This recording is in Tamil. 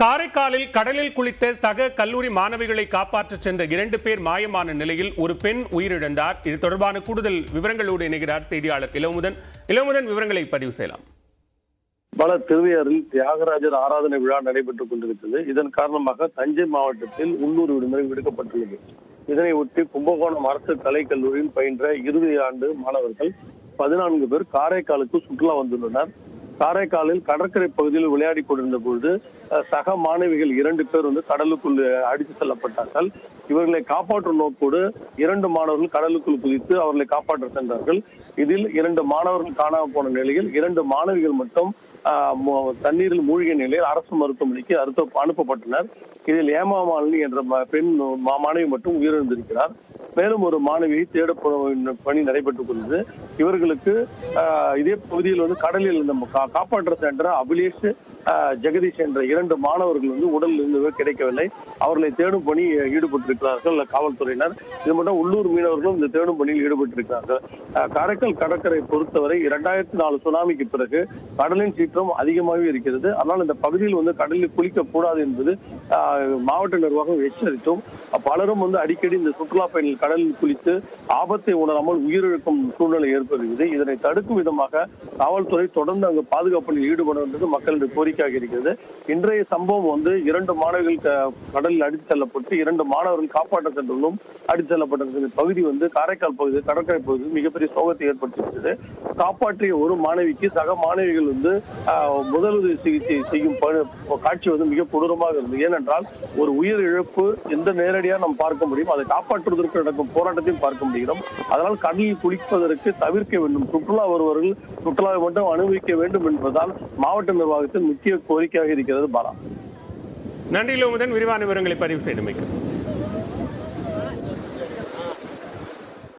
காரைக்காலில் கடலில் குளித்த சக கல்லூரி மாணவிகளை காப்பாற்ற சென்ற 2 பேர் மாயமான நிலையில் ஒரு பெண் உயிரிழந்தார். இது தொடர்பான கூடுதல் விவரங்களோடு இணைகிறார் செய்தியாளர் இளமுதன். விவரங்களை பதிவு செய்யலாம். திருவையாறில் தியாகராஜர் ஆராதனை விழா நடைபெற்றுக் கொண்டிருக்கிறது. இதன் காரணமாக தஞ்சை மாவட்டத்தில் உள்ளூர் விடுமுறை விடுக்கப்பட்டுள்ளது. இதனை ஒட்டி கும்பகோணம் அரசு கலைக்கல்லூரியில் பயின்ற இறுதி ஆண்டு மாணவர்கள் 14 பேர் காரைக்காலுக்கு சுற்றுலா வந்துள்ளனர். காரைக்காலில் கடற்கரை பகுதியில் விளையாடி கொண்டிருந்த பொழுது சக மாணவிகள் 2 பேர் கடலுக்குள் அடித்து செல்லப்பட்டார்கள். இவர்களை காப்பாற்றும் நோக்கோடு 2 மாணவர்கள் கடலுக்குள் குதித்து அவர்களை காப்பாற்ற சென்றார்கள். இதில் 2 மாணவர்கள் காணாமல் போன நிலையில் 2 மாணவிகள் மட்டும் தண்ணீரில் மூழ்கிய நிலையில் அரசு மருத்துவமனைக்கு அனுப்பப்பட்டனர். இதில் ஏமாமாலினி என்ற பெண் மாணவி மட்டும் உயிரிழந்திருக்கிறார். மேலும் ஒரு மாணவியை தேடப்படும் பணி நடைபெற்றுக் கொண்டது. இவர்களுக்கு இதே பகுதியில் கடலில் காப்பாற்ற சென்ற அபிலேஷ் ஜெகதீஷ் என்ற 2 மாணவர்கள் உடல் இருந்து கிடைக்கவில்லை. அவர்களை தேடும் பணி ஈடுபட்டிருக்கிறார்கள் காவல்துறையினர். இது மட்டும் உள்ளூர் மீனவர்களும் இந்த தேடும் பணியில் ஈடுபட்டிருக்கிறார்கள். காரைக்கால் கடற்கரை பொறுத்தவரை 2004 சுனாமிக்கு பிறகு கடலின் சீற்றம் அதிகமாகவே இருக்கிறது. ஆனால் இந்த பகுதியில் கடலில் குளிக்க கூடாது என்பது மாவட்ட நிர்வாகம் எச்சரித்தும் பலரும் அடிக்கடி இந்த சுற்றுலா பயணிகள் கடலில் குளித்து ஆபத்தை உணராமல் உயிரிழக்கும் சூழ்நிலை ஏற்படுகிறது. இதனை தடுக்கும் விதமாக காவல்துறை தொடர்ந்து அங்கு பாதுகாப்பு பணியில் ஈடுபட வேண்டியது மக்களுடைய கோரிக்கையாக இருக்கிறது. இன்றைய சம்பவம் 2 மாணவர்கள் கடலில் அடித்து செல்லப்பட்டு 2 மாணவர்கள் காப்பாற்ற சென்றும் அடித்து செல்லப்பட்ட பகுதி காரைக்கால் பகுதி கடற்கரை பகுதி மிகப்பெரிய சோகத்தை ஏற்படுத்தியிருக்கிறது. காப்பாற்றிய ஒரு மாணவிக்கு சக மாணவிகள் முதலுதவி சிகிச்சை செய்யும் காட்சி மிக கொடூரமாக இருந்தது. ஏனென்றால் ஒரு உயிர் இழப்பு எந்த நேரடியாக நாம் பார்க்க முடியும், அதை காப்பாற்றுவதற்கு நடக்கும் போராட்டத்தையும் பார்க்க முடிகிறோம். அதனால் கடலில் குளிப்பதற்கு தவிர்க்க வேண்டும். சுற்றுலா வருவர்கள் சுற்றுலாவை மட்டும் அனுபவிக்க வேண்டும் என்பதால் மாவட்ட நிர்வாகத்தின் முக்கிய கோரிக்கையாக இருக்கிறது. பாலா, நன்றி இளமுதன். விரிவான விவரங்களை பதிவு செய்தமைக்கு.